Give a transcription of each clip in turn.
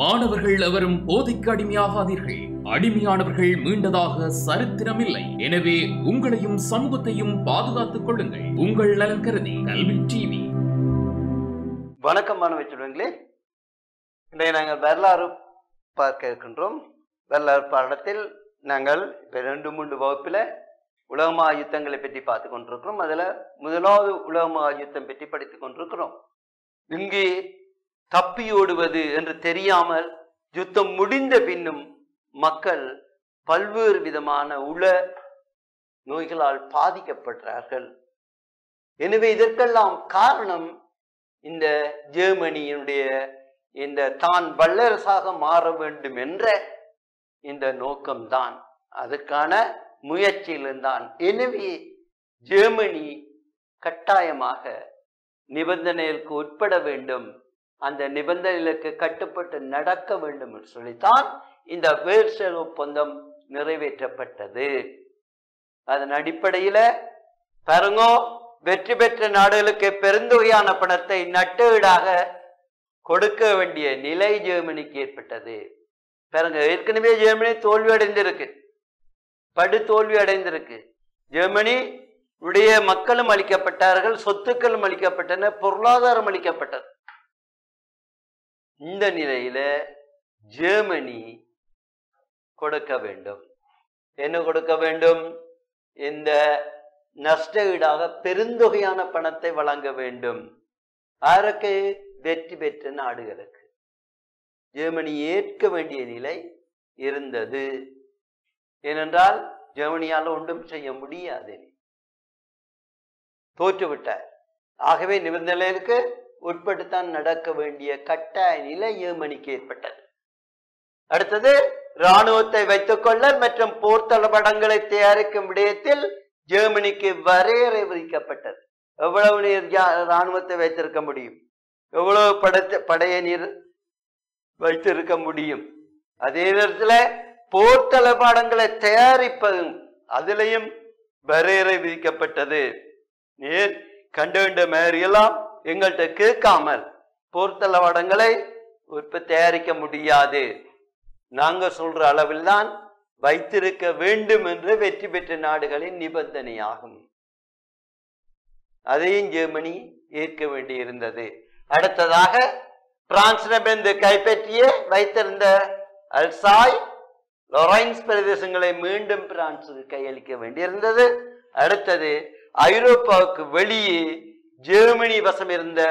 மாணவர்கள் எவரும் போதைக்கு அடிமையாகாதீர்கள். அடிமையானவர்கள் மீண்டதாக சரித்திரமில்லை. எனவே உங்களையும் சமூகத்தையும் பாதுகாத்துக் கொள்ளுங்கள். உங்கள் நலன் கருதி கல்வி டிவி. வணக்கம் மாணவ செல்வங்களே, இன்றைய நாங்கள் வரலாறு பார்க்க இருக்கின்றோம். வரலாறு பாடத்தில் நாங்கள் இப்போ 2-3 வகுப்பில் உலக மகாயுத்தங்களை பற்றி பார்த்து கொண்டிருக்கிறோம். அதில் முதலாவது உலக மகாயுத்தம் பற்றி படித்துக் கொண்டிருக்கிறோம். இங்கே தப்பியோடுவது என்று தெரியாமல் யுத்தம் முடிந்த பின்னும் மக்கள் பல்வேறு விதமான உள நோய்களால் பாதிக்கப்படுறார்கள். எனவே இதற்கெல்லாம் காரணம் இந்த ஜெர்மனியினுடைய இந்த தான் வல்லரசாக மாற வேண்டும் என்ற இந்த நோக்கம்தான், அதுக்கான முயற்சியில்தான். எனவே ஜெர்மனி கட்டாயமாக நிபந்தனைகளுக்கு உட்பட வேண்டும், அந்த நிபந்தனைகளுக்கு கட்டுப்பட்டு நடக்க வேண்டும் என்று சொல்லித்தான் இந்த வேர்சல் ஒப்பந்தம் நிறைவேற்றப்பட்டது. அதன் அடிப்படையில பாருங்க, வெற்றி பெற்ற நாடுகளுக்கு பெருந்தொகையான பணத்தை நட்டஈடாக கொடுக்க வேண்டிய நிலை ஜெர்மனிக்கு ஏற்பட்டது. பாருங்க, ஏற்கனவே ஜெர்மனி தோல்வி அடைந்திருக்கு, படு தோல்வி அடைந்திருக்கு. ஜெர்மனி உடைய மக்களும் அளிக்கப்பட்டார்கள், சொத்துக்களும் அளிக்கப்பட்டன, பொருளாதாரம் அளிக்கப்பட்டது. இந்த நிலையில ஜெர்மனி கொடுக்க வேண்டும். என்ன கொடுக்க வேண்டும்? இந்த நஷ்ட ஈடாக பெருந்தொகையான பணத்தை வழங்க வேண்டும். யாருக்கு? வெற்றி பெற்ற நாடுகளுக்கு. ஜெர்மனி ஏற்க வேண்டிய நிலை இருந்தது. ஏனென்றால் ஜெர்மனியால் ஒன்றும் செய்ய முடியாது, தோற்றுவிட்டார். ஆகவே நிபந்தனைகளுக்கு உட்பட்டுத்தான் நடக்க வேண்டிய கட்டாய நிலை ஜெர்மனிக்கு ஏற்பட்டது. அடுத்தது, இராணுவத்தை வைத்துக் கொள்ள மற்றும் போர் தளபடங்களை தயாரிக்கும் விடயத்தில் ஜெர்மனிக்கு வரையறை விதிக்கப்பட்டது. எவ்வளவு நீர் இராணுவத்தை வைத்திருக்க முடியும், எவ்வளவு படையை நீர் வைத்திருக்க முடியும். அதே நேரத்தில் போர் தளபாடங்களை தயாரிப்பதும் அதிலையும் வரையறை விதிக்கப்பட்டது. நீர் கண்டுகண்ட மாதிரியெல்லாம் எங்கள்கிட்ட கேட்காமல் போர் தளவாடங்களை தயாரிக்க முடியாது, நாங்க சொல்ற அளவில் தான் வைத்திருக்க வேண்டும் என்று வெற்றி பெற்ற நாடுகளின் நிபந்தனையாகும். அதையும் ஜெர்மனி ஏற்க வேண்டியிருந்தது. அடுத்ததாக, பிரான்சிடமிருந்து கைப்பற்றிய வைத்திருந்த அல்சாய் லொரைன்ஸ் பிரதேசங்களை மீண்டும் பிரான்சுக்கு கையளிக்க வேண்டியிருந்தது. அடுத்தது, ஐரோப்பாவுக்கு வெளியே ஜெர்மனி வசம் இருந்த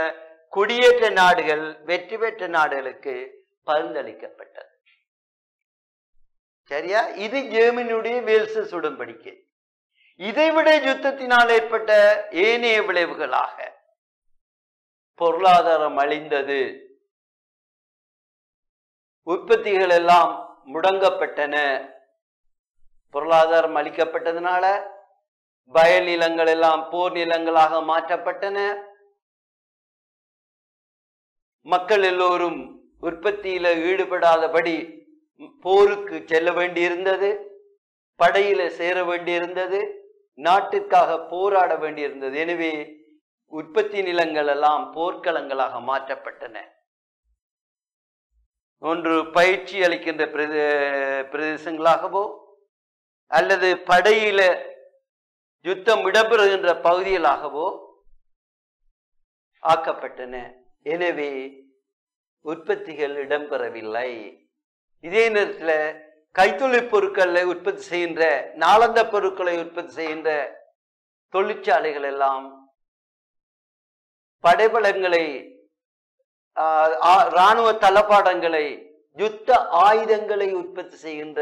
குடியேற்ற நாடுகள் வெற்றி பெற்ற நாடுகளுக்கு பரிந்தளிக்கப்பட்டது. சரியா? இது ஜெர்மனியுடைய வேல்சஸ் உடன்படிக்கை. இதைவிட யுத்தத்தினால் ஏற்பட்ட ஏனைய விளைவுகளாக பொருளாதாரம் அழிந்தது, உற்பத்திகள் எல்லாம் முடங்கப்பட்டன. பொருளாதாரம் அளிக்கப்பட்டதுனால வயல் நிலங்கள் எல்லாம் போர் நிலங்களாக மாற்றப்பட்டன. மக்கள் எல்லோரும் உற்பத்தியில ஈடுபடாதபடி போருக்கு செல்ல வேண்டியிருந்தது, படையில சேர வேண்டியிருந்தது, நாட்டிற்காக போராட வேண்டியிருந்தது. எனவே உற்பத்தி நிலங்கள் எல்லாம் போர்க்களங்களாக மாற்றப்பட்டன. ஒன்று பயிற்சி அளிக்கின்ற பிரதேசங்களாகவோ அல்லது படையில யுத்தம் இடம்பெறுகின்ற பகுதிகளாகவோ ஆக்கப்பட்டன. எனவே உற்பத்திகள் இடம்பெறவில்லை. இதே நேரத்தில் கைத்தொழில் பொருட்களை உற்பத்தி செய்கின்ற, நாளந்த பொருட்களை உற்பத்தி செய்கின்ற தொழிற்சாலைகள் எல்லாம் படைபலங்களை, இராணுவ தளபாடங்களை, யுத்த ஆயுதங்களை உற்பத்தி செய்கின்ற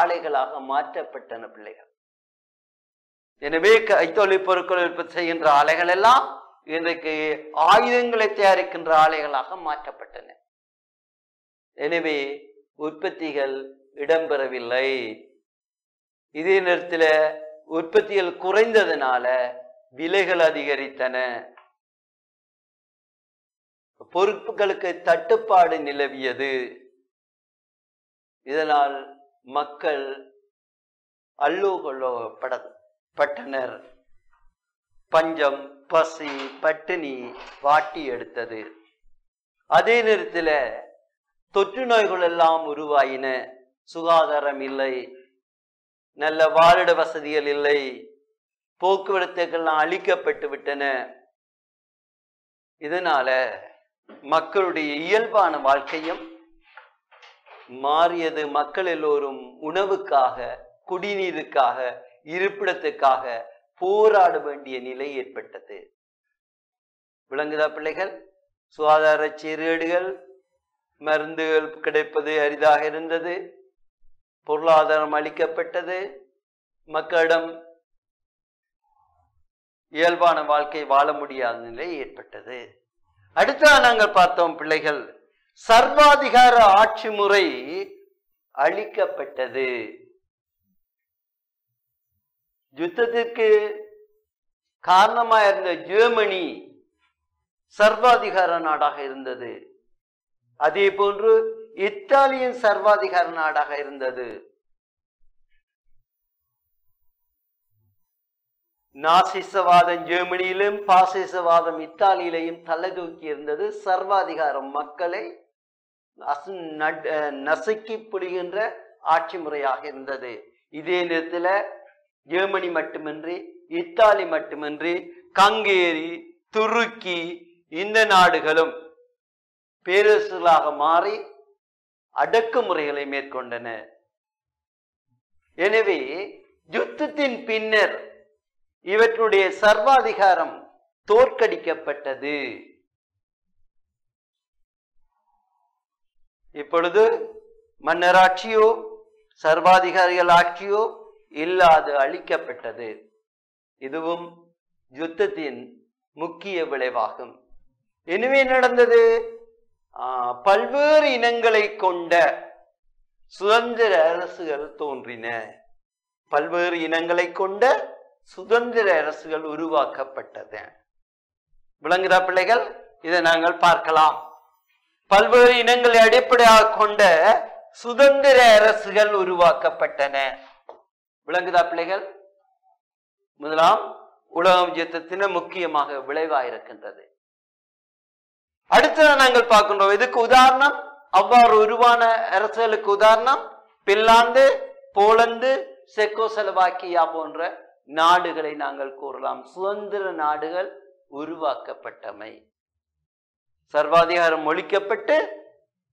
ஆலைகளாக மாற்றப்பட்டன பிள்ளைகள். எனவே கைத்தொழில் பொருட்களை உற்பத்தி செய்கின்ற ஆலைகள் எல்லாம் இன்றைக்கு ஆயுதங்களை தயாரிக்கின்ற ஆலைகளாக மாற்றப்பட்டன. எனவே உற்பத்திகள் இடம்பெறவில்லை. இதே நேரத்தில் உற்பத்திகள் குறைந்ததனால விலைகள் அதிகரித்தன, பொருட்களுக்கு தட்டுப்பாடு நிலவியது. இதனால் மக்கள் அல்லோகல்லோகப்பட்டனர். பஞ்சம், பசி, பட்டினி வாட்டி எடுத்தது. அதே நேரத்தில் தொற்று நோய்கள் எல்லாம் உருவாயின. சுகாதாரம் இல்லை, நல்ல வாழிட வசதிகள் இல்லை, போக்குவரத்துக்கெல்லாம் அழிக்கப்பட்டு விட்டன. இதனால மக்களுடைய இயல்பான வாழ்க்கையும் மாறியது. மக்கள் எல்லோரும் உணவுக்காக, குடிநீருக்காக, இருப்பிடத்துக்காக போராட வேண்டிய நிலை ஏற்பட்டது. விளங்குதா பிள்ளைகள்? சுகாதார சீர்கேடுகள், மருந்துகள் கிடைப்பது அரிதாக இருந்தது, பொருளாதாரம் அளிக்கப்பட்டது, மக்களிடம் இயல்பான வாழ்க்கை வாழ முடியாத நிலை ஏற்பட்டது. அடுத்த நாங்கள் பார்த்தோம் பிள்ளைகள், சர்வாதிகார ஆட்சி முறை அளிக்கப்பட்டது. யுத்தத்திற்கு காரணமாக இருந்த ஜெர்மனி சர்வாதிகார நாடாக இருந்தது. அதே போன்று இத்தாலியின் சர்வாதிகார நாடாக இருந்தது. நாசிசவாதம் ஜெர்மனியிலும் பாசிசவாதம் இத்தாலியிலையும் தலை தூக்கி இருந்தது. சர்வாதிகாரம் மக்களை நசுக்கி புரிகின்ற ஆட்சி முறையாக இருந்தது. இதே நேரத்தில் ஜெர்மனி மட்டுமின்றி, இத்தாலி மட்டுமின்றி, ஹங்கேரி, துருக்கி இந்த நாடுகளும் பேரரசுகளாக மாறி அடக்குமுறைகளை மேற்கொண்டன. எனவே யுத்தத்தின் பின்னர் இவற்றுடைய சர்வாதிகாரம் தோற்கடிக்கப்பட்டது. இப்பொழுது மன்னராட்சியோ சர்வாதிகாரிகள் ஆட்சியோ இல்லாது அழிக்கப்பட்டது. இதுவும் யுத்தத்தின் முக்கிய விளைவாகும். எனவே நடந்தது, பல்வேறு இனங்களை கொண்ட சுதந்திர அரசுகள் தோன்றின. பல்வேறு இனங்களை கொண்ட சுதந்திர அரசுகள் உருவாக்கப்பட்டது. விளங்குதா பிள்ளைகள்? இதை நாங்கள் பார்க்கலாம். பல்வேறு இனங்களை அடிப்படையாக கொண்ட சுதந்திர அரசுகள் உருவாக்கப்பட்டன. விளங்குதா பிள்ளைகள்? முதலாம் உலக யுத்தத்தின முக்கியமாக விளைவாயிருக்கின்றது. அடுத்தது நாங்கள் பார்க்கின்றோம். இதுக்கு உதாரணம், அவ்வாறு உருவான அரசுகளுக்கு உதாரணம் பின்லாந்து, போலந்து, செக்கோஸ்லோவாக்கியா போன்ற நாடுகளை நாங்கள் கூறலாம். சுதந்திர நாடுகள் உருவாக்கப்பட்டமை, சர்வாதிகாரம் ஒழிக்கப்பட்டு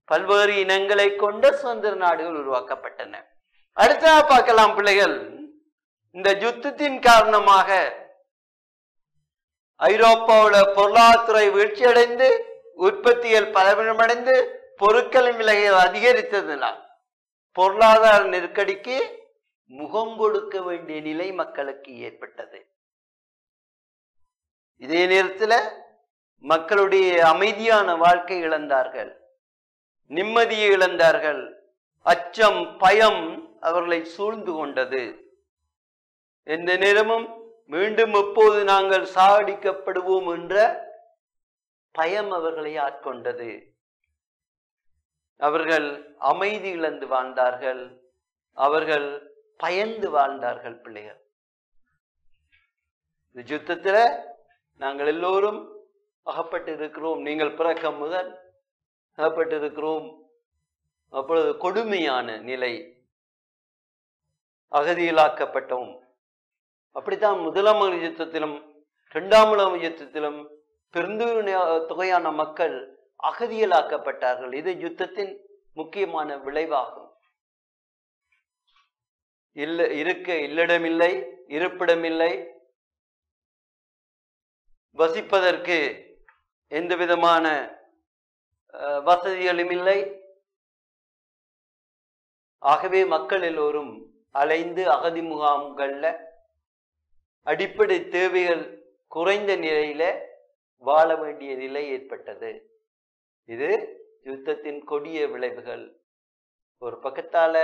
பல்வேறு இனங்களை கொண்ட சுதந்திர நாடுகள் உருவாக்கப்பட்டன. அடுத்ததாக பார்க்கலாம் பிள்ளைகள், இந்த யுத்தத்தின் காரணமாக ஐரோப்பாவில் பொருளாதாரத்துறை வீழ்ச்சி அடைந்து, உற்பத்திகள் பலவீனமடைந்து, பொருட்களின் விலைகள் அதிகரித்ததினால் பொருளாதார நெருக்கடிக்கு முகம் கொடுக்க வேண்டிய நிலை மக்களுக்கு ஏற்பட்டது. இதே நேரத்தில் மக்களுடைய அமைதியான வாழ்க்கை இழந்தார்கள், நிம்மதியை இழந்தார்கள், அச்சம், பயம் அவர்களை சூழ்ந்து கொண்டது. எந்த நேரமும் மீண்டும் எப்போது நாங்கள் சாகடிக்கப்படுவோம் என்ற பயம் அவர்களை ஆட்கொண்டது. அவர்கள் அமைதி இழந்து வாழ்ந்தார்கள், அவர்கள் பயந்து வாழ்ந்தார்கள். பிள்ளைகள், இந்த யுத்தத்தில் நாங்கள் எல்லோரும் அகப்பட்டு இருக்கிறோம். நீங்கள் பிறக்கம் முதல் அகப்பட்டு இருக்கிறோம். அப்பொழுது கொடுமையான நிலை, அகதிகளாக்கப்பட்டோம். அப்படித்தான் முதலாம் உலக யுத்தத்திலும் இரண்டாம் உலக யுத்தத்திலும் பெருந்தொகையான மக்கள் அகதிகளாக்கப்பட்டார்கள். இது யுத்தத்தின் முக்கியமான விளைவாகும். இருக்க இல்லடமில்லை, இருப்பிடமில்லை, வசிப்பதற்கு எந்த விதமான வசதிகளும் இல்லை. ஆகவே மக்கள் எல்லோரும் அலைந்து அகதி முகாம்கள்ல அடிப்படை தேவைகள் குறைந்த நிலையில வாழ வேண்டிய நிலை ஏற்பட்டது. இது யுத்தத்தின் கொடிய விளைவுகள். ஒரு பக்கத்தால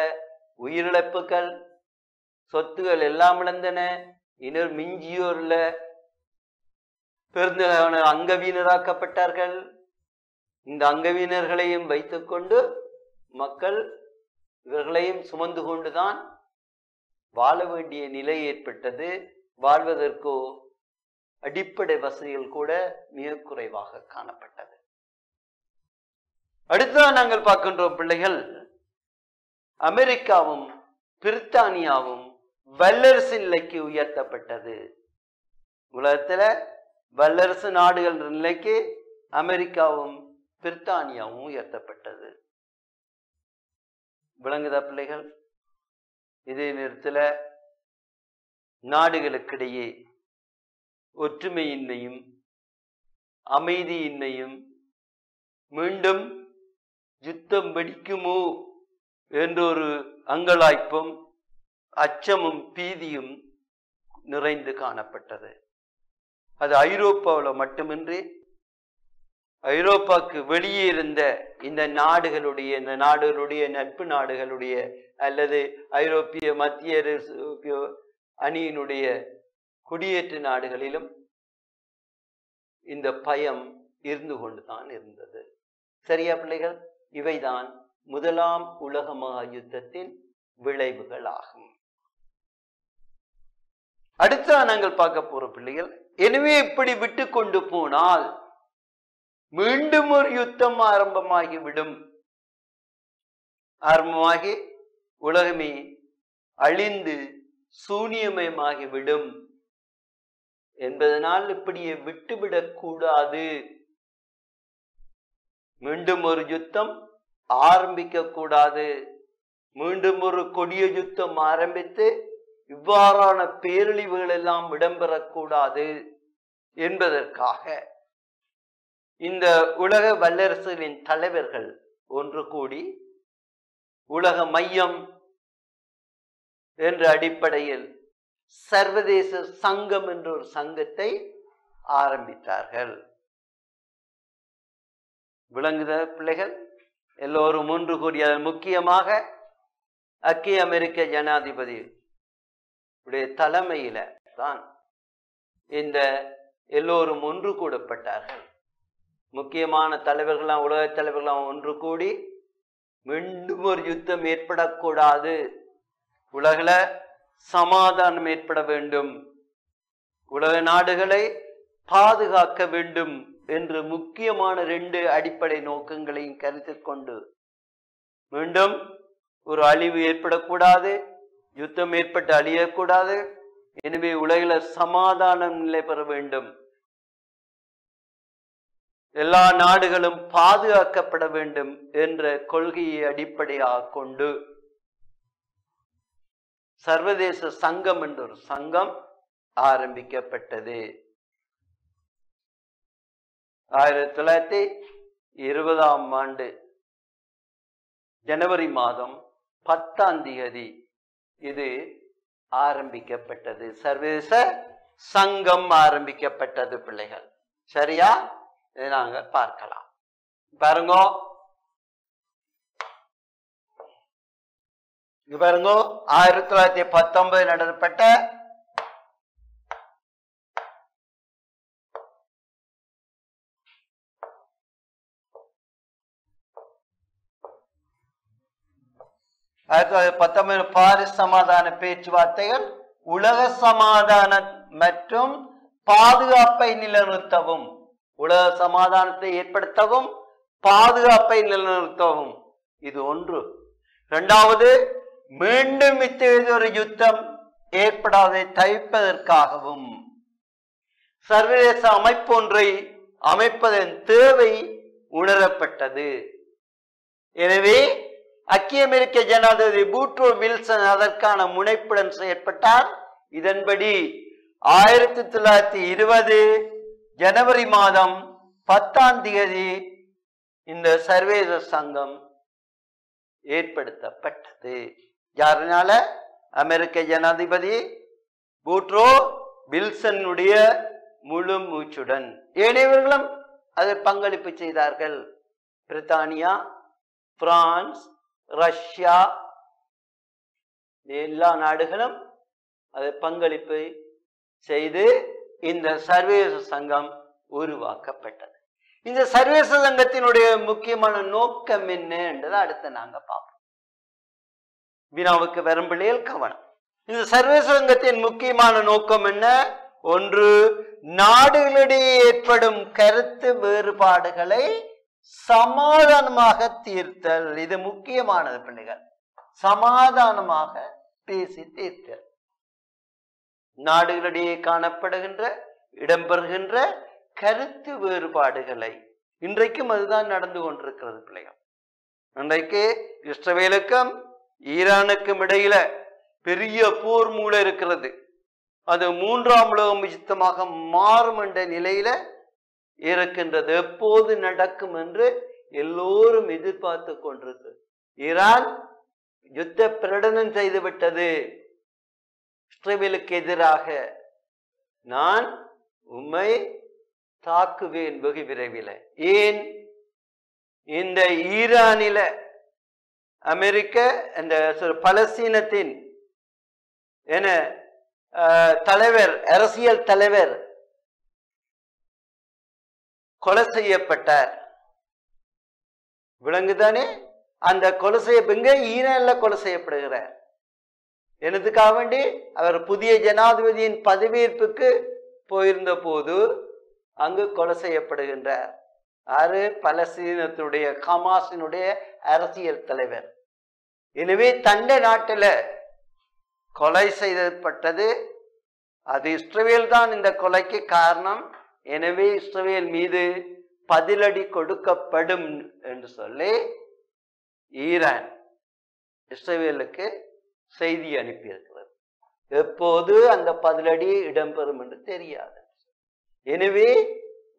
உயிரிழப்புகள், சொத்துகள் எல்லாம் இழந்தன. இன்னொரு மிஞ்சியோர்ல பெருந்தொகையான அங்கவீனராக்கப்பட்டார்கள். இந்த அங்கவீனர்களையும் வைத்துக்கொண்டு மக்கள் இவர்களையும் சுமந்து கொண்டுதான் வாழ வேண்டிய நிலை ஏற்பட்டது. வாழ்வதற்கோ அடிப்படை வசதிகள் கூட மிக குறைவாக காணப்பட்டது. அடுத்ததான் நாங்கள் பார்க்கின்றோம் பிள்ளைகள், அமெரிக்காவும் பிரித்தானியாவும் வல்லரசு நிலைக்கு உயர்த்தப்பட்டது. உலகத்துல வல்லரசு நாடுகள் நிலைக்கு அமெரிக்காவும் பிரித்தானியாவும் உயர்த்தப்பட்டது. விளங்குதா பிள்ளைகள்? இதே நேரத்தில் நாடுகளுக்கிடையே ஒற்றுமையின்மையும் அமைதியின்மையும் மீண்டும் யுத்தம் வெடிக்குமோ என்றொரு அங்கலாய்ப்பும் அச்சமும் பீதியும் நிறைந்து காணப்பட்டது. அது ஐரோப்பாவில் மட்டுமின்றி ஐரோப்பாவுக்கு வெளியே இருந்த இந்த நாடுகளுடைய நட்பு நாடுகளுடைய அல்லது ஐரோப்பிய மத்திய அணியினுடைய குடியேற்ற நாடுகளிலும் இந்த பயம் இருந்து கொண்டுதான் இருந்தது. சரியா பிள்ளைகள்? இவைதான் முதலாம் உலக மகா யுத்தத்தின் விளைவுகள் ஆகும். அடுத்த நாங்கள் பார்க்க போற பிள்ளைகள், எனவே இப்படி விட்டு கொண்டு போனால் மீண்டும் ஒரு யுத்தம் ஆரம்பமாகி உலகமே அழிந்து சூனியமயமாகிவிடும் என்பதனால் இப்படியே விட்டுவிடக் கூடாது. மீண்டும் ஒரு யுத்தம் ஆரம்பிக்க கூடாது. மீண்டும் ஒரு கொடிய யுத்தம் ஆரம்பித்து இவ்வாறான பேரழிவுகள் எல்லாம் இடம்பெறக்கூடாது என்பதற்காக இந்த உலக வல்லரசுகளின் தலைவர்கள் ஒன்று கூடி உலக மையம் என்ற அடிப்படையில் சர்வதேச சங்கம் என்ற ஒரு சங்கத்தை ஆரம்பித்தார்கள். விளங்குத பிள்ளைகள்? எல்லோரும் ஒன்று கூடி, முக்கியமாக ஐக்கிய அமெரிக்க ஜனாதிபதி தலைமையில தான் இந்த எல்லோரும் ஒன்று கூடப்பட்டார்கள். முக்கியமான தலைவர்களாம் உலக தலைவர்களாம் ஒன்று கூடி மீண்டும் ஒரு யுத்தம் ஏற்படக்கூடாது, உலகில சமாதானம் ஏற்பட வேண்டும், உலக நாடுகளை பாதுகாக்க வேண்டும் என்று முக்கியமான 2 அடிப்படை நோக்கங்களையும் கருத்தில் கொண்டு மீண்டும் ஒரு அழிவு ஏற்படக்கூடாது, யுத்தம் ஏற்பட்டு அழியக்கூடாது, எனவே உலகில சமாதானம் நிலை பெற வேண்டும், எல்லா நாடுகளும் பாதுகாக்கப்பட வேண்டும் என்ற கொள்கையை அடிப்படையாக கொண்டு சர்வதேச சங்கம் என்ற ஒரு சங்கம் ஆரம்பிக்கப்பட்டது. 1920ஆம் ஆண்டு ஜனவரி மாதம் 10ஆம் தேதி இது ஆரம்பிக்கப்பட்டது. சர்வதேச சங்கம் ஆரம்பிக்கப்பட்டது பிள்ளைகள். சரியா? இதை நாங்கள் பார்க்கலாம். பாருங்க, பாருங்க, 1919 நடத்தப்பட்ட பாரிஸ் சமாதான பேச்சுவார்த்தைகள் உலக சமாதானம் மற்றும் பாதுகாப்பை நிலைநிறுத்தவும், உலக சமாதானத்தை ஏற்படுத்தவும் பாதுகாப்பை நிலைநிறுத்தவும் இது ஒன்று. இரண்டாவது, மீண்டும் இத்தகையதொரு யுத்தம் ஏற்படாதை தவிர்ப்பதற்காகவும் சர்வதேச அமைப்பொன்றை அமைப்பதன் தேவை உணரப்பட்டது. எனவே ஐக்கிய அமெரிக்க ஜனாதிபதி வூட்ரோ வில்சன் அதற்கான முனைப்புடன் செயற்பட்டார். இதன்படி 1920 ஜனவரி மாதம் 10ஆம் தேதி இந்த சர்வதேச சங்கம் ஏற்படுத்தப்பட்டது. யாருனால? அமெரிக்க ஜனாதிபதி வூட்ரோ வில்சனுடைய முழு மூச்சுடன். ஏனையவர்களும் அதில் பங்களிப்பு செய்தார்கள். பிரித்தானியா, பிரான்ஸ், ரஷ்யா, எல்லா நாடுகளும் அது பங்களிப்பு செய்து இந்த சர்வதேச சங்கம் உருவாக்கப்பட்டது. இந்த சர்வதேச சங்கத்தினுடைய முக்கியமான நோக்கம் என்ன என்றதை அடுத்து நாங்க பார்ப்போம். வினாவுக்கு வரும் பிள்ளைகள் கவனம். இந்த சர்வதேச சங்கத்தின் முக்கியமான நோக்கம் என்ன? ஒன்று, நாடுகளிடையே ஏற்படும் கருத்து வேறுபாடுகளை சமாதானமாக தீர்த்தல். இது முக்கியமானது பிள்ளைகள். சமாதானமாக பேசி தீர்த்தல். நாடுகளிடையே காணப்படுகின்ற இடம்பெறுகின்ற கருத்து வேறுபாடுகளை, இன்றைக்கும் அதுதான் நடந்து கொண்டிருக்கிறது பிள்ளைகள். இன்றைக்கு இஸ்ரவேலுக்கும் ஈரானுக்கும் இடையில பெரிய போர் மூல இருக்கிறது. அது 3ஆம் உலக யுத்தமாக மாறும் என்ற நிலையில இருக்கின்றது. எப்போது நடக்கும் என்று எல்லோரும் எதிர்பார்த்து கொண்டிருக்கு. ஈரான் யுத்த பிரகடனம் செய்துவிட்டது இஸ்ரவேலுக்கு எதிராக. நான் உம்மை தாக்குவேன் வெகு விரைவில். ஏன்? இந்த ஈரானில அமெரிக்க இந்த பலஸ்தீனத்தின் என தலைவர், அரசியல் தலைவர் கொலை செய்யப்பட்டார். விளங்குதானே? அந்த கொலை செய்யப்பங்க ஈரான்ல கொலை செய்யப்படுகிறார். எனதுக்காக வேண்டி அவர் புதிய ஜனாதிபதியின் பதவியேற்புக்கு போயிருந்த போது அங்கு கொலை செய்யப்படுகின்றார். ஆறு பலஸ்தீனத்தினுடைய ஹமாஸினுடைய அரசியல் தலைவர். எனவே தண்டை நாட்டில் கொலை செய்யப்பட்டது. அது இஸ்ரவேல் தான் இந்த கொலைக்கு காரணம். எனவே இஸ்ரவேல் மீது பதிலடி கொடுக்கப்படும் என்று சொல்லி ஈரான் இஸ்ரவேலுக்கு செய்தி அனுப்பியிருக்கிறது. எப்போது அந்த பதிலடி இடம்பெறும் என்று தெரியாது. எனவே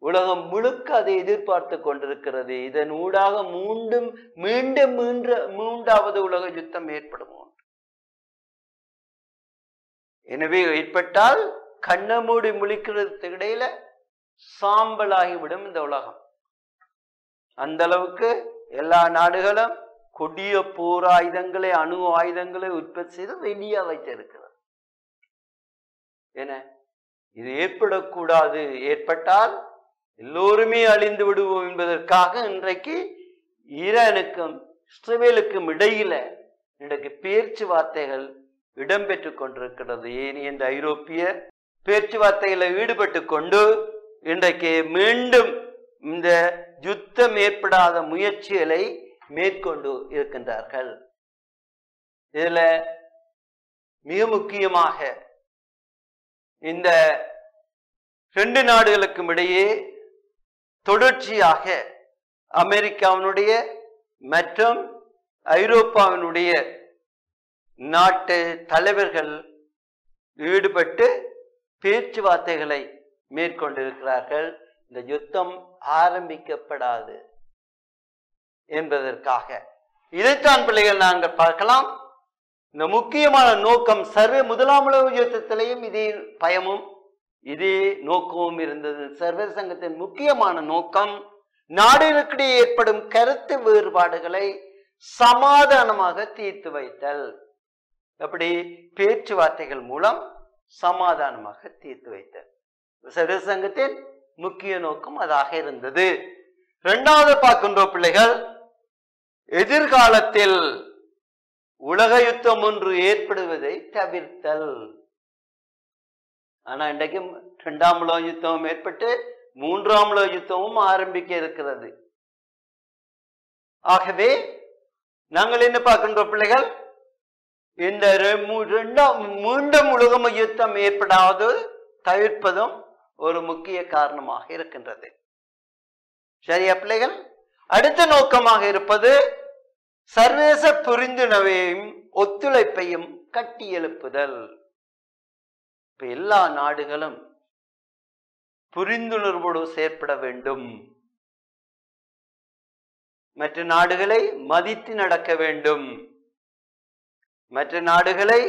உலகம் முழுக்க அதை எதிர்பார்த்து கொண்டிருக்கிறது. இதன் ஊடாக மீண்டும் மூன்றாவது உலக யுத்தம் ஏற்படும். எனவே ஏற்பட்டால் கண்ண மூடி முழிக்கிறதுக்கு இடையில சாம்பலாகிவிடும் இந்த உலகம். அந்த அளவுக்கு எல்லா நாடுகளும் கொடிய போர் ஆயுதங்களை, அணு ஆயுதங்களை உற்பத்தி செய்து வெளியே வைத்திருக்கிறது. என இது ஏற்படக்கூடாது. ஏற்பட்டால் எல்லோருமே அழிந்து விடுவோம் என்பதற்காக இன்றைக்கு ஈரானுக்கும் இஸ்ரவேலுக்கும் இடையில இன்றைக்கு பேச்சுவார்த்தைகள் இடம்பெற்று கொண்டிருக்கிறது. ஏன் இந்த ஐரோப்பிய பேச்சுவார்த்தைகளில் ஈடுபட்டு கொண்டு இன்றைக்கு மீண்டும் இந்த யுத்தம் ஏற்படாத முயற்சிகளை மேற்கொண்டு இருக்கின்றார்கள். இதுல மிக முக்கியமாக இந்த 2 நாடுகளுக்கும் இடையே தொடர்ச்சியாக அமெரிக்காவினுடைய மற்றும் ஐரோப்பாவினுடைய நாட்டு தலைவர்கள் ஈடுபட்டு பேச்சுவார்த்தைகளை மேற்கொண்டிருக்கிறார்கள். இந்த யுத்தம் ஆரம்பிக்கப்படாது என்பதற்காக. இதைத்தான் பிள்ளைகள் நாங்கள் பார்க்கலாம். இந்த முக்கியமான நோக்கம் முதலாம் உலக யுத்தத்திலையும் இதே பயமும் இதே நோக்கமும் இருந்தது. சர்வதேச சங்கத்தின் முக்கியமான நோக்கம் நாடுகளுக்கிடையே ஏற்படும் கருத்து வேறுபாடுகளை சமாதானமாக தீர்த்து வைத்தல். அப்படி பேச்சுவார்த்தைகள் மூலம் சமாதானமாக தீர்த்து வைத்தல் சர்வதேச சங்கத்தின் முக்கிய நோக்கம் அதாக இருந்தது. 2வது பார்க்கின்ற பிள்ளைகள், எதிர்காலத்தில் உலக யுத்தம் ஒன்று ஏற்படுவதை தவிர்த்தல். ஆனா இன்றைக்கு 2ஆம் உலக யுத்தமும் ஏற்பட்டு 3ஆம் உலக யுத்தமும் ஆரம்பிக்க இருக்கிறது. ஆகவே நாங்கள் என்ன பார்க்கின்ற பிள்ளைகள், இந்த மீண்டும் உலக யுத்தம் ஏற்படாது தவிர்ப்பதும் ஒரு முக்கிய காரணமாக இருக்கின்றது. சரியா பிள்ளைகள்? அடுத்த நோக்கமாக இருப்பது சர்வதேச புரிந்துணர்வையும் ஒத்துழைப்பையும் கட்டியெழுப்புதல். இப்ப எல்லா நாடுகளும் புரிந்துணர்வோடு செயற்பட வேண்டும். மற்ற நாடுகளை மதித்து நடக்க வேண்டும். மற்ற நாடுகளை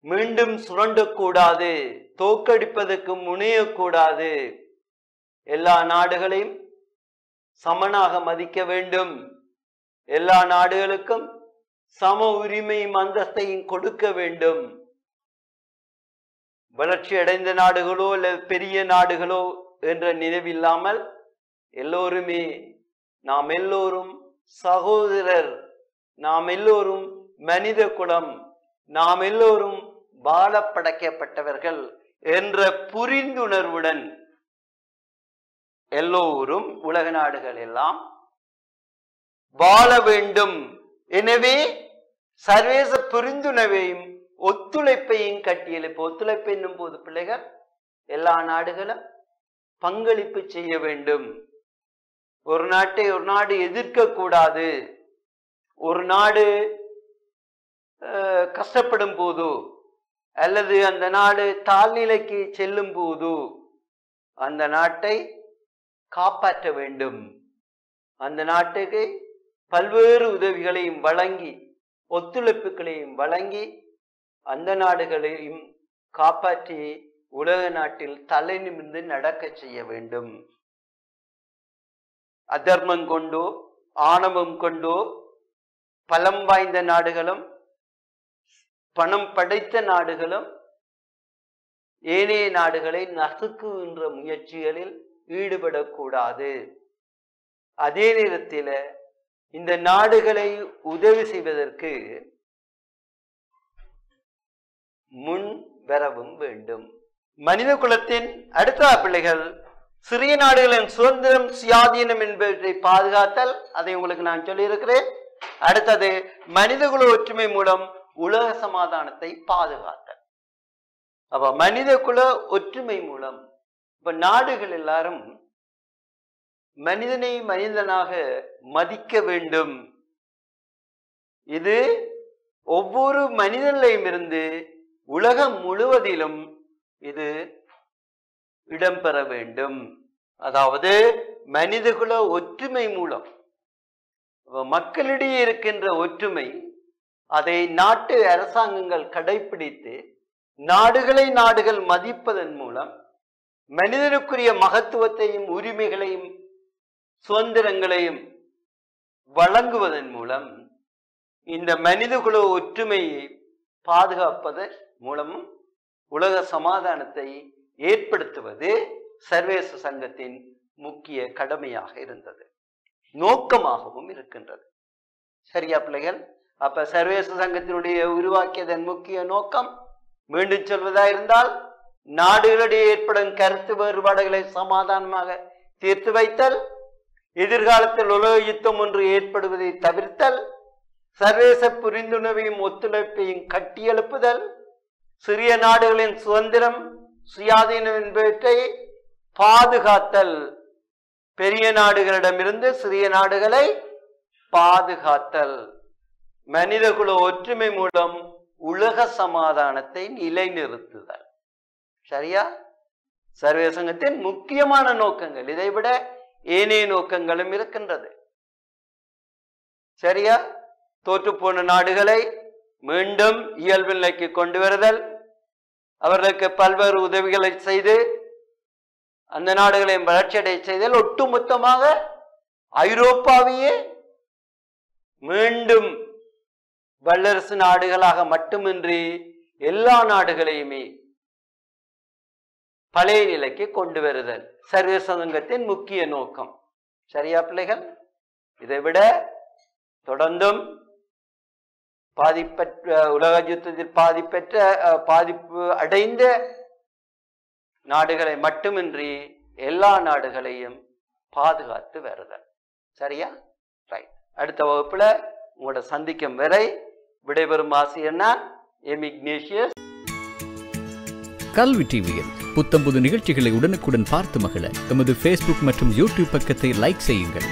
மீண்டும் சுரண்டக்கூடாது, தோற்கடிப்பதற்கு முனையக்கூடாது. எல்லா நாடுகளையும் சமனாக மதிக்க வேண்டும். எல்லா நாடுகளுக்கும் சம உரிமையும் அந்தஸ்தையும் கொடுக்க வேண்டும். வளர்ச்சி அடைந்த நாடுகளோ அல்லது பெரிய நாடுகளோ என்ற நினைவில்லாமல் எல்லோருமே நாம் எல்லோரும் சகோதரர், நாம் எல்லோரும் மனித குலம், நாம் எல்லோரும் வாழ படைக்கப்பட்டவர்கள் என்ற புரிந்துணர்வுடன் எல்லோரும் உலக நாடுகள் எல்லாம் வாழ வேண்டும். எனவே சர்வதேச புரிந்துணர்வையும் ஒத்துழைப்பையும் கட்டியெழுப்ப, ஒத்துழைப்பு என்னும் போது பிள்ளைகள் எல்லா நாடுகளும் பங்களிப்பு செய்ய வேண்டும். ஒரு நாட்டை ஒரு நாடு எதிர்க்க கூடாது. ஒரு நாடு கஷ்டப்படும் போது அல்லது அந்த நாடு தாழ்நிலைக்கு செல்லும் போது அந்த நாட்டை காப்பாற்ற வேண்டும். அந்த நாட்டுக்கு பல்வேறு உதவிகளையும் வழங்கி ஒத்துழைப்புகளையும் வழங்கி அந்த நாடுகளையும் காப்பாற்றி உலக நாட்டில் தலை நிமிர்ந்து நடக்க செய்ய வேண்டும். அதர்மம் கொண்டோ ஆணவம் கொண்டோ பலம் வாய்ந்த நாடுகளும் பணம் படைத்த நாடுகளும் ஏனைய நாடுகளை நசுக்குகின்ற முயற்சிகளில் ஈடுபடக்கூடாது. அதே நேரத்தில் இந்த நாடுகளை உதவி செய்வதற்கு முன் வரவும் வேண்டும். மனித குலத்தின் அடுத்த பிள்ளைகள் சிறிய நாடுகளின் சுதந்திரம் சுயாதீனம் என்பவற்றை பாதுகாத்தல். அதை உங்களுக்கு நான் சொல்லியிருக்கிறேன். அடுத்தது மனிதகுல ஒற்றுமை மூலம் உலக சமாதானத்தை பாதுகாத்தல். அப்ப மனிதகுல ஒற்றுமை மூலம் இப்ப நாடுகள் எல்லாரும் மனிதனை மனிதனாக மதிக்க வேண்டும். இது ஒவ்வொரு மனிதனிலும் இருந்து உலகம் முழுவதிலும் இது இடம்பெற வேண்டும். அதாவது மனிதகுல ஒற்றுமை மூலம் மக்களிடையே இருக்கின்ற ஒற்றுமை, அதை நாட்டு அரசாங்கங்கள் கடைபிடித்து நாடுகளை நாடுகள் மதிப்பதன் மூலம் மனிதனுக்குரிய மகத்துவத்தையும் உரிமைகளையும் சுதந்திரங்களையும் வழங்குவதன் மூலம் இந்த மனிதகுல ஒற்றுமையை பாதுகாப்பதன் மூலமும் உலக சமாதானத்தை ஏற்படுத்துவது சர்வதேச சங்கத்தின் முக்கிய கடமையாக இருந்தது, நோக்கமாகவும் இருக்கின்றது. சரியா பிள்ளைகள்? அப்ப சர்வதேச சங்கத்தினுடைய உருவாக்கியதன் முக்கிய நோக்கம், மீண்டும் சொல்வதா இருந்தால், நாடுகளிடையே ஏற்படும் கருத்து வேறுபாடுகளை சமாதானமாக தீர்த்து வைத்தல், எதிர்காலத்தில் உலக யுத்தம் ஒன்று ஏற்படுவதை தவிர்த்தல், சர்வதேச புரிந்துணர்வையும் ஒத்துழைப்பையும் கட்டியெழுப்புதல், சிறிய நாடுகளின் சுதந்திரம் சுயாதீனம் என்பவற்றை பாதுகாத்தல், பெரிய நாடுகளிடமிருந்து சிறிய நாடுகளை பாதுகாத்தல், மனிதகுல ஒற்றுமை மூலம் உலக சமாதானத்தை நிலைநிறுத்துதல். சரியா? சர்வதேச சங்கத்தின் முக்கியமான நோக்கங்கள். இதைவிட ஏனைய நோக்கங்களும் இருக்கின்றது. சரியா? தோற்றுப்போன நாடுகளை மீண்டும் இயல்பு நிலைக்கு கொண்டு வருதல், அவர்களுக்கு பல்வேறு உதவிகளை செய்து அந்த நாடுகளை வளர்ச்சியடைய செய்தல், ஒட்டுமொத்தமாக ஐரோப்பாவையே மீண்டும் வல்லரசு நாடுகளாக மட்டுமின்றி எல்லா நாடுகளையுமே பழைய நிலைக்கு கொண்டு வருதல் சர்வதேச சங்கத்தின் முக்கிய நோக்கம். சரியா பிள்ளைகள்? இதைவிட தொடர்ந்தும் பாதிப்பற்ற உலக யுத்தத்தில் பாதிப்பு அடைந்த நாடுகளை மட்டுமின்றி எல்லா நாடுகளையும் பாதுகாத்து வருதல். சரியா? ரைட். அடுத்த வகுப்புல உங்களோட சந்திக்கும் வரை விடைபெறும் ஆசிரியர் நான் எம். இக்னேஷியஸ். கல்வி டிவியில் புத்தம்புது நிகழ்ச்சிகளை உடனுக்குடன் பார்த்து மகிழ எமது Facebook மற்றும் YouTube பக்கத்தை லைக் செய்யுங்கள்.